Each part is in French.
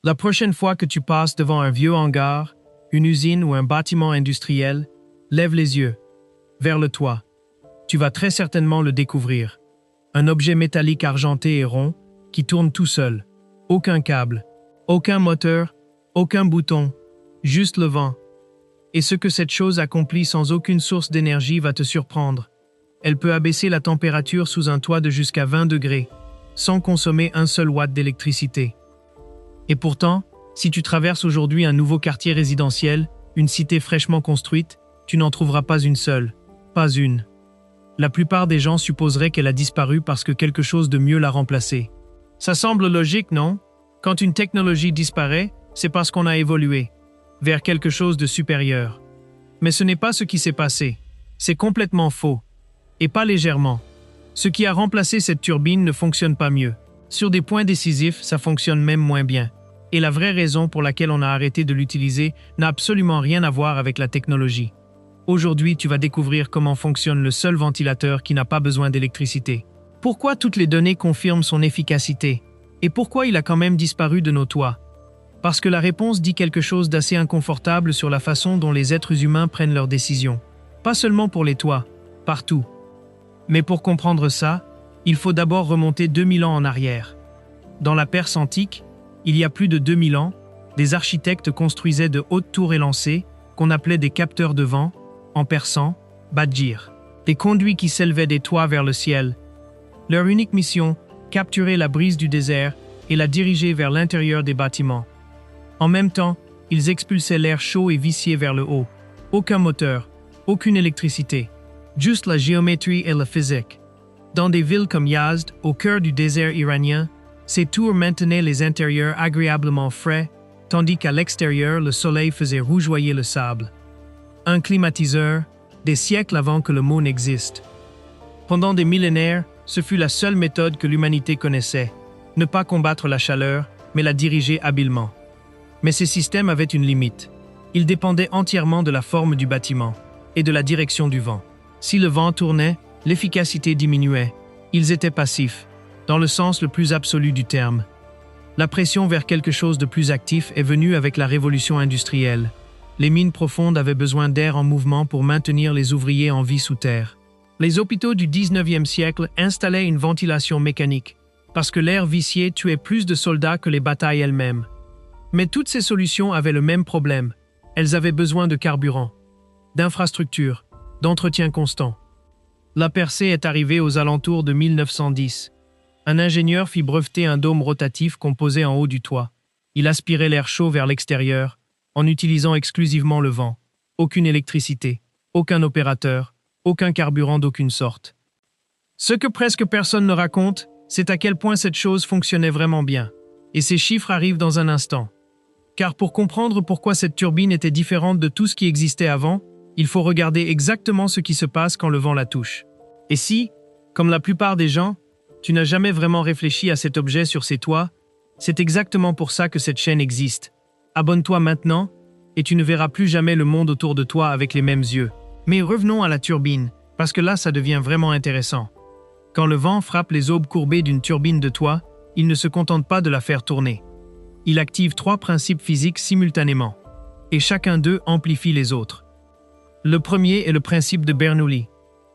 La prochaine fois que tu passes devant un vieux hangar, une usine ou un bâtiment industriel, lève les yeux vers le toit. Tu vas très certainement le découvrir. Un objet métallique argenté et rond qui tourne tout seul. Aucun câble, aucun moteur, aucun bouton, juste le vent. Et ce que cette chose accomplit sans aucune source d'énergie va te surprendre. Elle peut abaisser la température sous un toit de jusqu'à 20 degrés, sans consommer un seul watt d'électricité. Et pourtant, si tu traverses aujourd'hui un nouveau quartier résidentiel, une cité fraîchement construite, tu n'en trouveras pas une seule. Pas une. La plupart des gens supposeraient qu'elle a disparu parce que quelque chose de mieux l'a remplacée. Ça semble logique, non? Quand une technologie disparaît, c'est parce qu'on a évolué vers quelque chose de supérieur. Mais ce n'est pas ce qui s'est passé. C'est complètement faux. Et pas légèrement. Ce qui a remplacé cette turbine ne fonctionne pas mieux. Sur des points décisifs, ça fonctionne même moins bien. Et la vraie raison pour laquelle on a arrêté de l'utiliser n'a absolument rien à voir avec la technologie. Aujourd'hui, tu vas découvrir comment fonctionne le seul ventilateur qui n'a pas besoin d'électricité. Pourquoi toutes les données confirment son efficacité? Et pourquoi il a quand même disparu de nos toits? Parce que la réponse dit quelque chose d'assez inconfortable sur la façon dont les êtres humains prennent leurs décisions. Pas seulement pour les toits, partout. Mais pour comprendre ça, il faut d'abord remonter 2000 ans en arrière. Dans la Perse antique, il y a plus de 2000 ans, des architectes construisaient de hautes tours élancées, qu'on appelait des capteurs de vent, en persan, badjir, des conduits qui s'élevaient des toits vers le ciel. Leur unique mission, capturer la brise du désert et la diriger vers l'intérieur des bâtiments. En même temps, ils expulsaient l'air chaud et vicié vers le haut. Aucun moteur, aucune électricité, juste la géométrie et la physique. Dans des villes comme Yazd, au cœur du désert iranien, ces tours maintenaient les intérieurs agréablement frais, tandis qu'à l'extérieur, le soleil faisait rougeoyer le sable. Un climatiseur, des siècles avant que le mot n'existe. Pendant des millénaires, ce fut la seule méthode que l'humanité connaissait. Ne pas combattre la chaleur, mais la diriger habilement. Mais ces systèmes avaient une limite. Ils dépendaient entièrement de la forme du bâtiment et de la direction du vent. Si le vent tournait, l'efficacité diminuait. Ils étaient passifs, dans le sens le plus absolu du terme. La pression vers quelque chose de plus actif est venue avec la révolution industrielle. Les mines profondes avaient besoin d'air en mouvement pour maintenir les ouvriers en vie sous terre. Les hôpitaux du 19e siècle installaient une ventilation mécanique, parce que l'air vicié tuait plus de soldats que les batailles elles-mêmes. Mais toutes ces solutions avaient le même problème. Elles avaient besoin de carburant, d'infrastructures, d'entretien constant. La percée est arrivée aux alentours de 1910. Un ingénieur fit breveter un dôme rotatif composé en haut du toit. Il aspirait l'air chaud vers l'extérieur, en utilisant exclusivement le vent. Aucune électricité, aucun opérateur, aucun carburant d'aucune sorte. Ce que presque personne ne raconte, c'est à quel point cette chose fonctionnait vraiment bien. Et ces chiffres arrivent dans un instant. Car pour comprendre pourquoi cette turbine était différente de tout ce qui existait avant, il faut regarder exactement ce qui se passe quand le vent la touche. Et si, comme la plupart des gens, tu n'as jamais vraiment réfléchi à cet objet sur ses toits, c'est exactement pour ça que cette chaîne existe. Abonne-toi maintenant, et tu ne verras plus jamais le monde autour de toi avec les mêmes yeux. Mais revenons à la turbine, parce que là ça devient vraiment intéressant. Quand le vent frappe les aubes courbées d'une turbine de toit, il ne se contente pas de la faire tourner. Il active 3 principes physiques simultanément, et chacun d'eux amplifie les autres. Le premier est le principe de Bernoulli.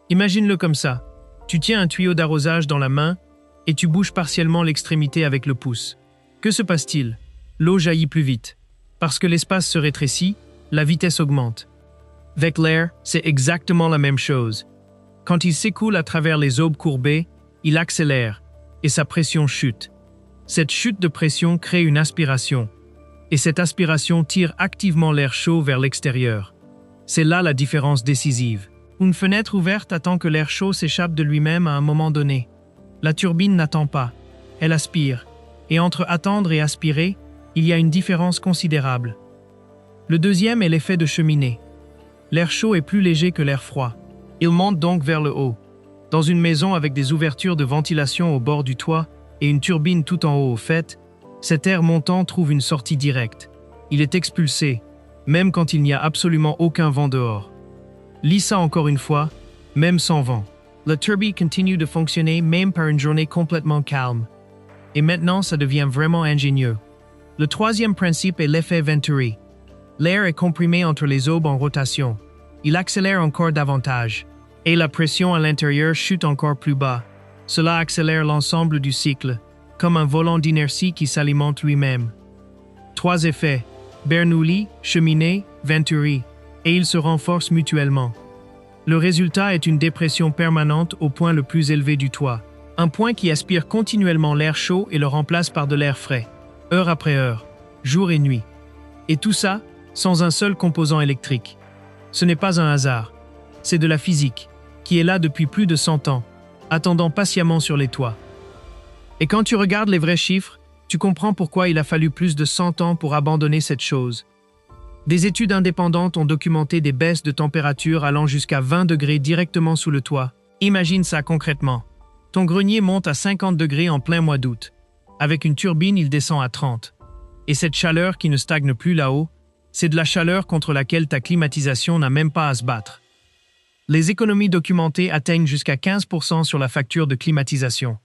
Imagine-le comme ça. Tu tiens un tuyau d'arrosage dans la main et tu bouges partiellement l'extrémité avec le pouce. Que se passe-t-il? L'eau jaillit plus vite. Parce que l'espace se rétrécit, la vitesse augmente. Avec l'air, c'est exactement la même chose. Quand il s'écoule à travers les aubes courbées, il accélère et sa pression chute. Cette chute de pression crée une aspiration, et cette aspiration tire activement l'air chaud vers l'extérieur. C'est là la différence décisive. Une fenêtre ouverte attend que l'air chaud s'échappe de lui-même à un moment donné. La turbine n'attend pas, elle aspire, et entre attendre et aspirer, il y a une différence considérable. Le deuxième est l'effet de cheminée. L'air chaud est plus léger que l'air froid. Il monte donc vers le haut. Dans une maison avec des ouvertures de ventilation au bord du toit et une turbine tout en haut au fait, cet air montant trouve une sortie directe. Il est expulsé, même quand il n'y a absolument aucun vent dehors. Lis ça encore une fois, même sans vent. La turbine continue de fonctionner même par une journée complètement calme. Et maintenant, ça devient vraiment ingénieux. Le troisième principe est l'effet Venturi. L'air est comprimé entre les aubes en rotation. Il accélère encore davantage. Et la pression à l'intérieur chute encore plus bas. Cela accélère l'ensemble du cycle, comme un volant d'inertie qui s'alimente lui-même. Trois effets, Bernoulli, cheminée, Venturi, et ils se renforcent mutuellement. Le résultat est une dépression permanente au point le plus élevé du toit. Un point qui aspire continuellement l'air chaud et le remplace par de l'air frais, heure après heure, jour et nuit. Et tout ça, sans un seul composant électrique. Ce n'est pas un hasard. C'est de la physique, qui est là depuis plus de 100 ans, attendant patiemment sur les toits. Et quand tu regardes les vrais chiffres, tu comprends pourquoi il a fallu plus de 100 ans pour abandonner cette chose. Des études indépendantes ont documenté des baisses de température allant jusqu'à 20 degrés directement sous le toit. Imagine ça concrètement. Ton grenier monte à 50 degrés en plein mois d'août. Avec une turbine, il descend à 30. Et cette chaleur qui ne stagne plus là-haut, c'est de la chaleur contre laquelle ta climatisation n'a même pas à se battre. Les économies documentées atteignent jusqu'à 15% sur la facture de climatisation.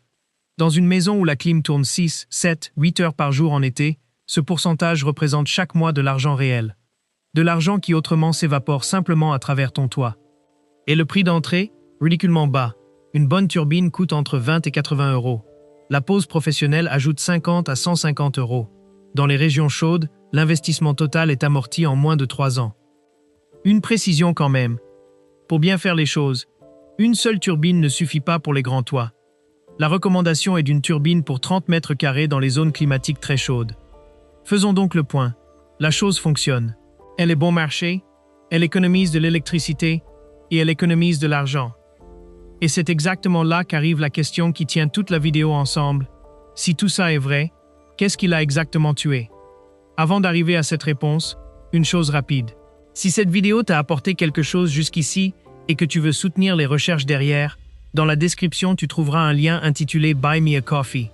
Dans une maison où la clim tourne 6, 7, 8 heures par jour en été, ce pourcentage représente chaque mois de l'argent réel. De l'argent qui autrement s'évapore simplement à travers ton toit. Et le prix d'entrée, ridiculement bas. Une bonne turbine coûte entre 20 et 80 euros. La pose professionnelle ajoute 50 à 150 euros. Dans les régions chaudes, l'investissement total est amorti en moins de 3 ans. Une précision quand même. Pour bien faire les choses, une seule turbine ne suffit pas pour les grands toits. La recommandation est d'une turbine pour 30 mètres carrés dans les zones climatiques très chaudes. Faisons donc le point. La chose fonctionne. Elle est bon marché, elle économise de l'électricité et elle économise de l'argent. Et c'est exactement là qu'arrive la question qui tient toute la vidéo ensemble. Si tout ça est vrai, qu'est-ce qui l'a exactement tué? Avant d'arriver à cette réponse, une chose rapide. Si cette vidéo t'a apporté quelque chose jusqu'ici et que tu veux soutenir les recherches derrière, dans la description tu trouveras un lien intitulé Buy Me a Coffee.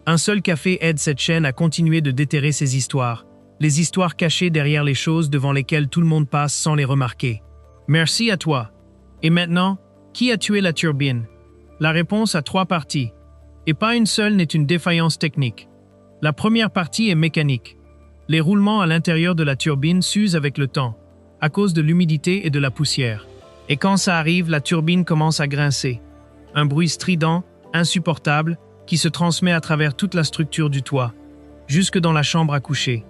Un seul café aide cette chaîne à continuer de déterrer ces histoires, les histoires cachées derrière les choses devant lesquelles tout le monde passe sans les remarquer. Merci à toi. Et maintenant, qui a tué la turbine? La réponse a 3 parties. Et pas une seule n'est une défaillance technique. La première partie est mécanique. Les roulements à l'intérieur de la turbine s'usent avec le temps, à cause de l'humidité et de la poussière. Et quand ça arrive, la turbine commence à grincer. Un bruit strident, insupportable, qui se transmet à travers toute la structure du toit, jusque dans la chambre à coucher.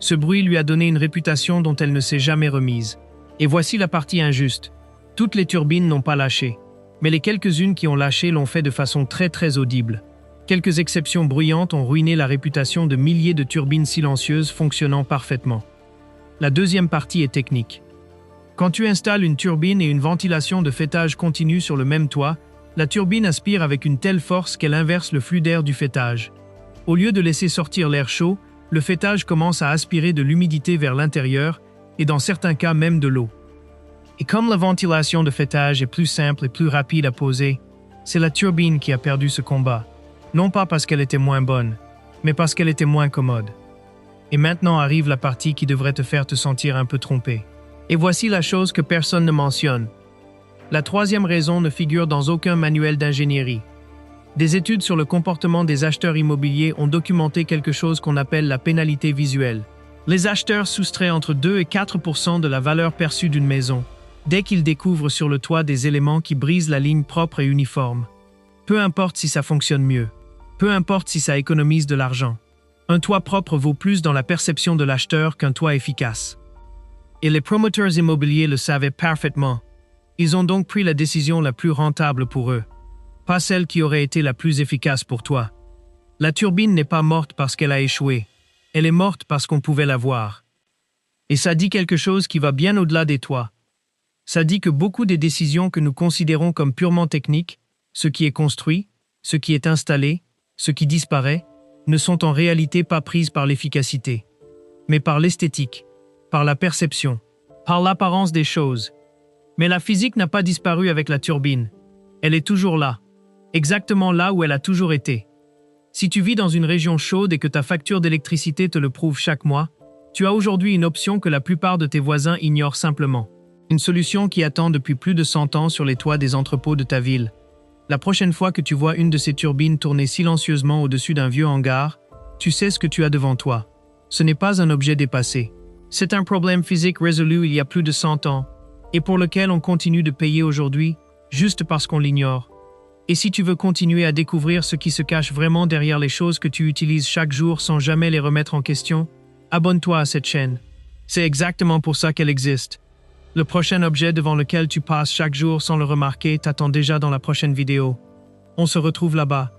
Ce bruit lui a donné une réputation dont elle ne s'est jamais remise. Et voici la partie injuste. Toutes les turbines n'ont pas lâché, mais les quelques-unes qui ont lâché l'ont fait de façon très audible. Quelques exceptions bruyantes ont ruiné la réputation de milliers de turbines silencieuses fonctionnant parfaitement. La deuxième partie est technique. Quand tu installes une turbine et une ventilation de fêtage continue sur le même toit, la turbine aspire avec une telle force qu'elle inverse le flux d'air du fêtage. Au lieu de laisser sortir l'air chaud, le fêtage commence à aspirer de l'humidité vers l'intérieur et dans certains cas même de l'eau. Et comme la ventilation de fêtage est plus simple et plus rapide à poser, c'est la turbine qui a perdu ce combat. Non pas parce qu'elle était moins bonne, mais parce qu'elle était moins commode. Et maintenant arrive la partie qui devrait te faire te sentir un peu trompé. Et voici la chose que personne ne mentionne. La troisième raison ne figure dans aucun manuel d'ingénierie. Des études sur le comportement des acheteurs immobiliers ont documenté quelque chose qu'on appelle la pénalité visuelle. Les acheteurs soustraient entre 2 et 4% de la valeur perçue d'une maison, dès qu'ils découvrent sur le toit des éléments qui brisent la ligne propre et uniforme. Peu importe si ça fonctionne mieux. Peu importe si ça économise de l'argent. Un toit propre vaut plus dans la perception de l'acheteur qu'un toit efficace. Et les promoteurs immobiliers le savaient parfaitement. Ils ont donc pris la décision la plus rentable pour eux. Pas celle qui aurait été la plus efficace pour toi. La turbine n'est pas morte parce qu'elle a échoué. Elle est morte parce qu'on pouvait la voir. Et ça dit quelque chose qui va bien au-delà des toits. Ça dit que beaucoup des décisions que nous considérons comme purement techniques, ce qui est construit, ce qui est installé, ce qui disparaît, ne sont en réalité pas prises par l'efficacité, mais par l'esthétique, par la perception, par l'apparence des choses. Mais la physique n'a pas disparu avec la turbine. Elle est toujours là, exactement là où elle a toujours été. Si tu vis dans une région chaude et que ta facture d'électricité te le prouve chaque mois, tu as aujourd'hui une option que la plupart de tes voisins ignorent simplement. Une solution qui attend depuis plus de 100 ans sur les toits des entrepôts de ta ville. La prochaine fois que tu vois une de ces turbines tourner silencieusement au-dessus d'un vieux hangar, tu sais ce que tu as devant toi. Ce n'est pas un objet dépassé. C'est un problème physique résolu il y a plus de 100 ans, et pour lequel on continue de payer aujourd'hui, juste parce qu'on l'ignore. Et si tu veux continuer à découvrir ce qui se cache vraiment derrière les choses que tu utilises chaque jour sans jamais les remettre en question, abonne-toi à cette chaîne. C'est exactement pour ça qu'elle existe. Le prochain objet devant lequel tu passes chaque jour sans le remarquer t'attend déjà dans la prochaine vidéo. On se retrouve là-bas.